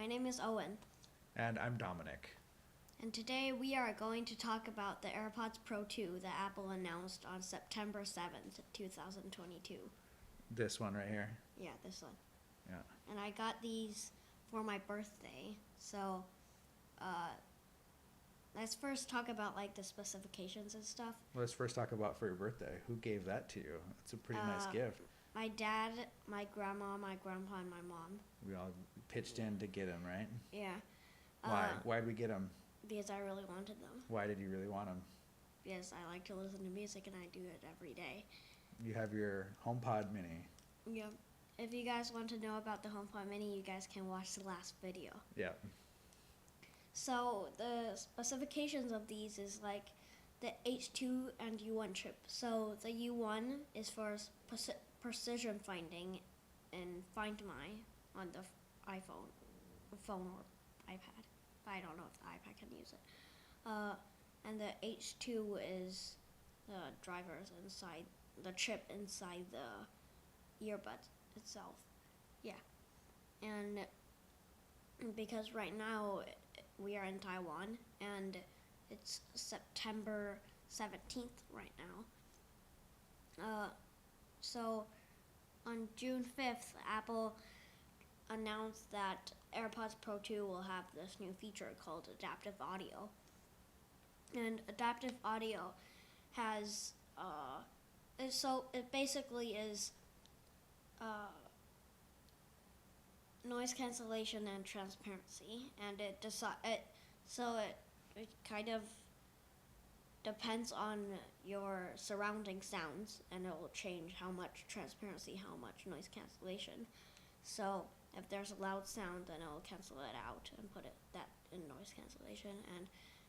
My name is Owen, And I'm Dominic. and today we are going to talk about the AirPods Pro 2 that Apple announced on September 7th, 2022. This one right here. Yeah, this one. Yeah. And I got these for my birthday, so let's first talk about like the specifications and stuff. Let's first talk about for your birthday. Who gave that to you? It's a pretty nice gift. My dad, my grandma, my grandpa, and my mom. We all pitched in to get him, right? Yeah. Why? Why'd we get him? Because I really wanted them. Why did you really want him? Because I like to listen to music and I do it every day. You have your HomePod Mini. Yep. If you guys want to know about the HomePod Mini, you guys can watch the last video. Yeah. So the specifications of these is like the H2 and U1 chip. So the U1 is for precision finding and Find My on the phone or iPad. But I don't know if the iPad can use it. And the H2 is the drivers inside the chip inside the earbud itself. Yeah. And because right now we are in Taiwan and it's September 17th right now. So on June 5th, Apple announced that AirPods Pro 2 will have this new feature called adaptive audio. And adaptive audio has, it basically is noise cancellation and transparency, and it kind of depends on your surrounding sounds, and it will change how much transparency, how much noise cancellation. So if there's a loud sound, then it'll cancel it out and put that in noise cancellation. And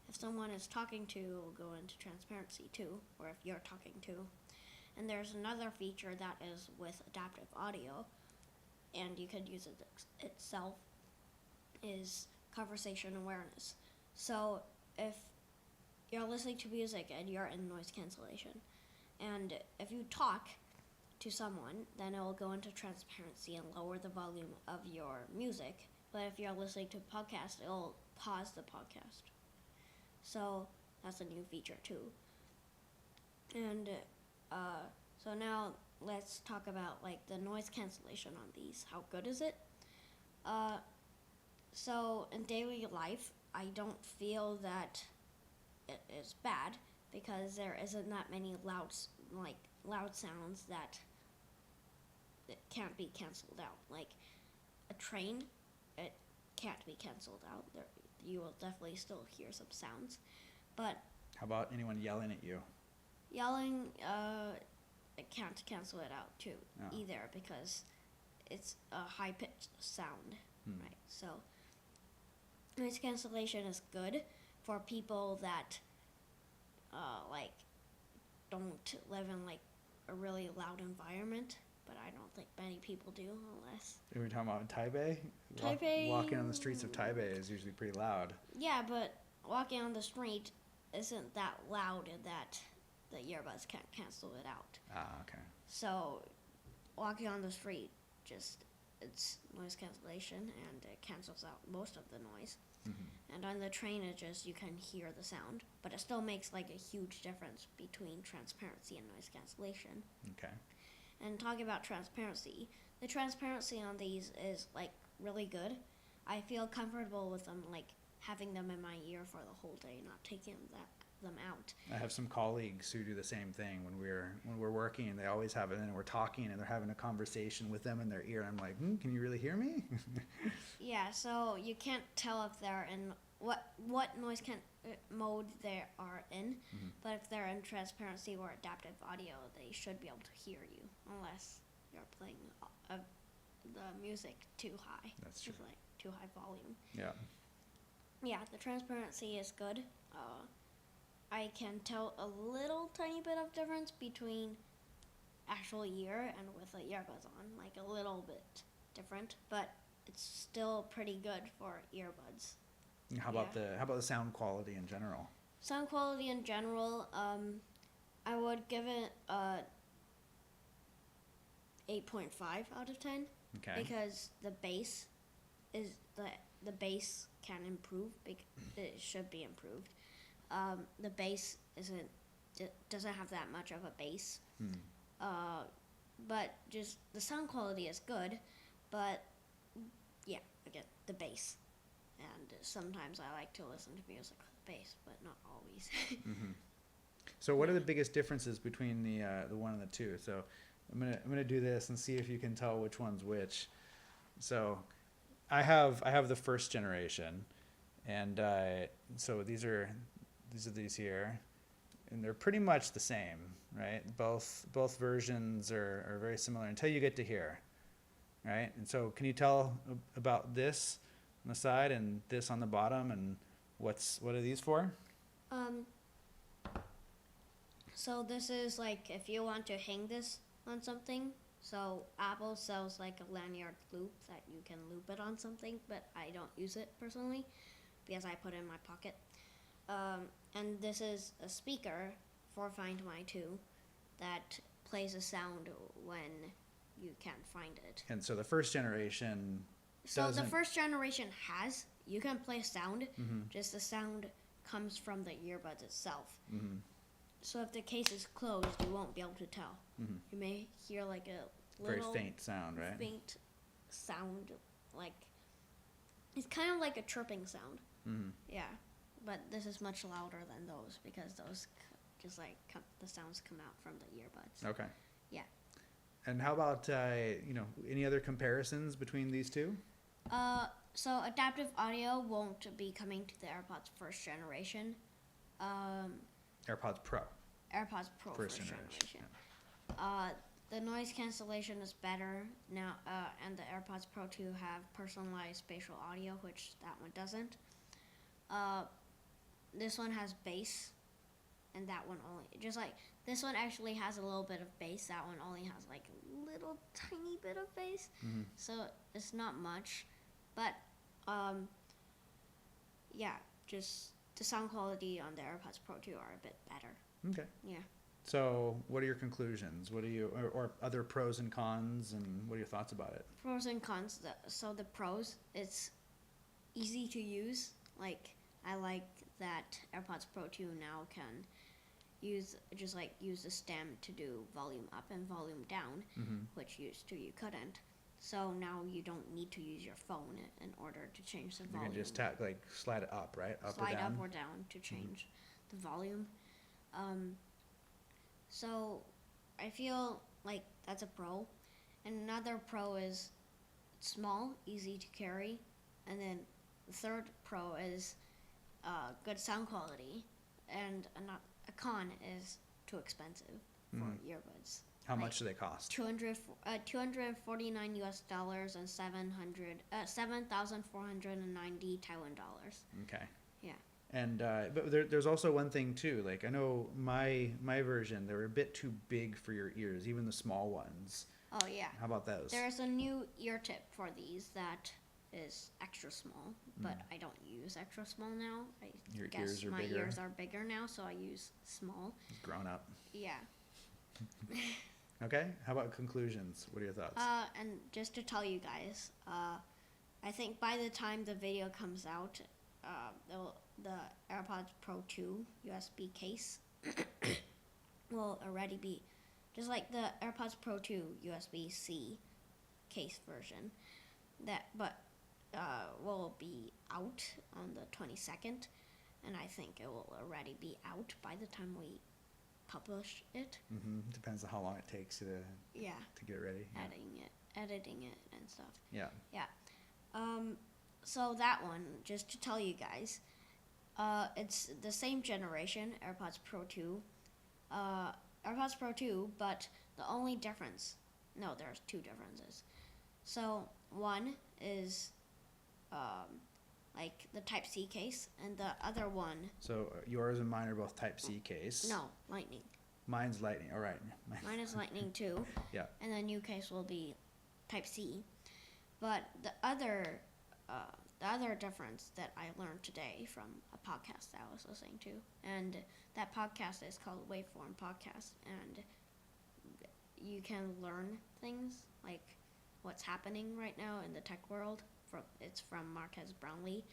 if someone is talking to, it will go into transparency too, or if you're talking to. And there's another feature that is with adaptive audio, and you could use it itself, is conversation awareness. So if you're listening to music and you're in noise cancellation, and if you talk to someone, then it will go into transparency and lower the volume of your music. But if you're listening to a podcast, it will pause the podcast. So that's a new feature too. And so now let's talk about like the noise cancellation on these. How good is it? So in daily life, I don't feel that it is bad because there isn't that many loud sounds that it can't be canceled out. Like a train, it can't be canceled out. You will definitely still hear some sounds, but How about anyone yelling at you? yelling, it can't cancel it out too Oh. either because it's a high-pitched sound, right? So noise cancellation is good for people that don't live in like a really loud environment, but I don't think many people do unless. Are we talking about Taipei? Taipei. Walking on the streets of Taipei is usually pretty loud. Yeah, but walking on the street isn't that loud that the earbuds can't cancel it out. Ah, okay. So walking on the street, it's noise cancellation and it cancels out most of the noise. Mm-hmm. And on the train, you can hear the sound, but it still makes like a huge difference between transparency and noise cancellation. Okay. And talking about transparency, the transparency on these is like really good. I feel comfortable with them, like having them in my ear for the whole day, not taking them out. I have some colleagues who do the same thing when we're working. They always have it, and we're talking, and they're having a conversation with them in their ear. And I'm like, can you really hear me? Yeah, so you can't tell if they're in what noise mode they are in, Mm-hmm. but if they're in transparency or adaptive audio, they should be able to hear you, unless you're playing the music too high. That's true. With, like too high volume. Yeah. Yeah, the transparency is good. I can tell a little tiny bit of difference between actual ear and with the earbuds on, like a little bit different, but it's still pretty good for earbuds. How about the sound quality in general? Sound quality in general, I would give it 8.5 out of 10 Okay. because the bass is the bass can improve. It should be improved. The bass doesn't have that much of a bass. But just the sound quality is good. But yeah, again, the bass. And sometimes I like to listen to music with bass, but not always. So what are the biggest differences between the one and the two? So I'm gonna do this and see if you can tell which one's which. So I have the first generation, and so these are these here, and they're pretty much the same, right? Both versions are very similar until you get to here, right? And so can you tell about this on the side and this on the bottom, and what are these for? So this is like if you want to hang this on something. So Apple sells like a lanyard loop that you can loop it on something, but I don't use it personally because I put it in my pocket. And this is a speaker for Find My 2 that plays a sound when you can't find it. And so the first generation the first generation you can play sound, just the sound comes from the earbuds itself. So if the case is closed, you won't be able to tell. You may hear like a little very faint sound, right? Faint sound, like it's kind of like a chirping sound. Yeah, but this is much louder than those because those just like the sounds come out from the earbuds. Okay. Yeah. And how about any other comparisons between these two? So adaptive audio won't be coming to the AirPods first generation. AirPods Pro. AirPods Pro first generation. Yeah. The noise cancellation is better now, and the AirPods Pro 2 have personalized spatial audio, which that one doesn't. This one has bass, and that one only. Just like this one actually has a little bit of bass. That one only has like a little tiny bit of bass, so it's not much. But yeah, just the sound quality on the AirPods Pro 2 are a bit better. Okay. Yeah. So what are your conclusions? What are you, or other pros and cons, and what are your thoughts about it? Pros and cons. So the pros, it's easy to use. Like I like that AirPods Pro 2 now can use the stem to do volume up and volume down, which used to you couldn't. So now you don't need to use your phone in order to change the volume. You can just slide it up, right? Slide up or down to change the volume. So I feel like that's a pro. And another pro is small, easy to carry. And then the third pro is good sound quality. And a con is too expensive for earbuds. How much do they cost? $249 and 7,490 Taiwan dollars. Okay. Yeah. And but there's also one thing too. Like I know my version, they were a bit too big for your ears, even the small ones. Oh yeah. How about those? There's a new ear tip for these that is extra small, but I don't use extra small now. Your guess ears are my bigger. ears are bigger now, so I use small. Grown up. Yeah. Okay. How about conclusions? What are your thoughts? And just to tell you guys, I think by the time the video comes out, the AirPods Pro 2 USB case will already be just like the AirPods Pro 2 USB-C case version. Will be out on the 22nd, and I think it will already be out by the time we publish it. Depends on how long it takes to get it ready. Editing it and stuff. Yeah. So that one, just to tell you guys, it's the same generation, AirPods Pro 2. AirPods Pro 2, but the only difference, there's two differences. So one is like the Type-C case, and the other one... So yours and mine are both Type-C case. No, Lightning. Mine's Lightning, all right. Mine is Lightning too. Yeah. And the new case will be Type-C. But the other difference that I learned today from a podcast that I was listening to, and that podcast is called Waveform Podcast, and you can learn things like what's happening right now in the tech world It's from Marques Brownlee.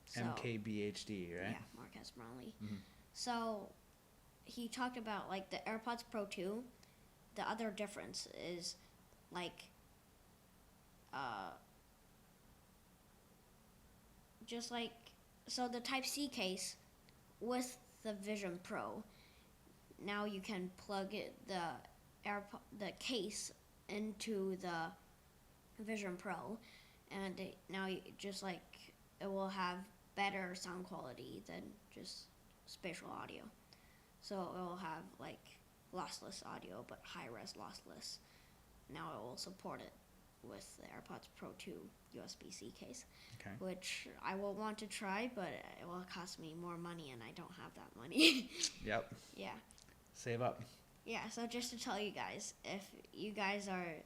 So, MKBHD, right? Yeah, Marques Brownlee. Mhm. So he talked about like the AirPods Pro 2. The other difference is like just like so the Type-C case with the Vision Pro. Now you can plug the case into the Vision Pro, and now just like it will have better sound quality than just spatial audio. So it will have like lossless audio, but high-res lossless. Now it will support it with the AirPods Pro 2 USB-C case, Okay. which I will want to try, but it will cost me more money, and I don't have that money. Yep. Yeah. Save up. Yeah, so just to tell you guys, if you guys are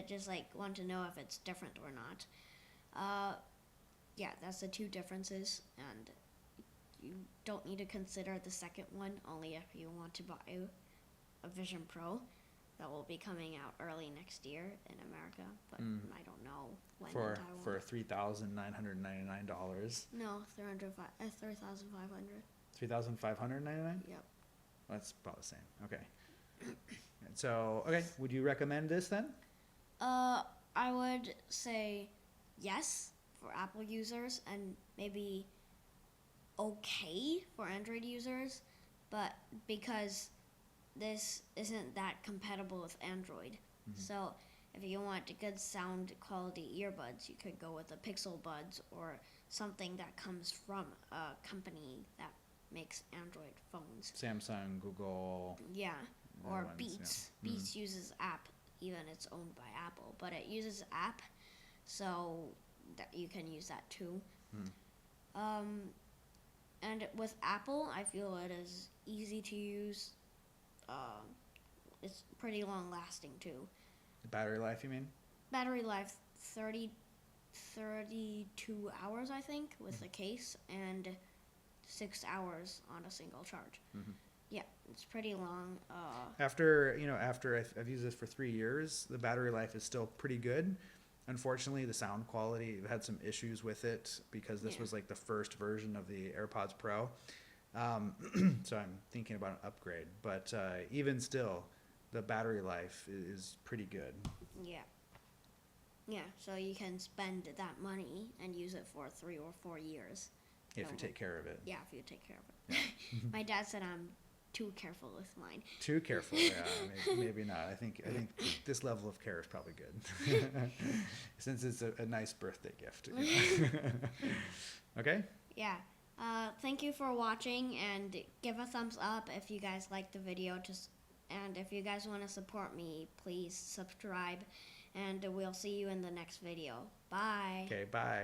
just like want to know if it's different or not, yeah, that's the two differences, and you don't need to consider the second one only if you want to buy a Vision Pro. That will be coming out early next year in America, but I don't know when in Taiwan. For $3,999. No, 3,500. $3,599. Yep. That's about the same. Okay. So, okay, would you recommend this then? I would say yes for Apple users and maybe okay for Android users, but because this isn't that compatible with Android. So if you want a good sound quality earbuds, you could go with the Pixel Buds or something that comes from a company that makes Android phones. Samsung, Google. Yeah, or ones, Beats. yeah. Beats uses app, even it's owned by Apple, but it uses app, so that you can use that too. And with Apple, I feel it is easy to use. It's pretty long lasting too. The battery life, you mean? Battery life 32 hours, I think, with the case, and 6 hours on a single charge. Yeah, it's pretty long. After I've used this for 3 years, the battery life is still pretty good. Unfortunately, the sound quality, I've had some issues with it because this was like the first version of the AirPods Pro. So I'm thinking about an upgrade, but even still, the battery life is pretty good. Yeah, so you can spend that money and use it for 3 or 4 years. If you take care of it. Yeah, if you take care of it. My dad said I'm too careful with mine. Too careful, yeah, maybe not. I think this level of care is probably good, since it's a nice birthday gift. Okay. Yeah. Thank you for watching, and give a thumbs up if you guys like the video. And if you guys want to support me, please subscribe, and we'll see you in the next video. Bye. Okay, bye.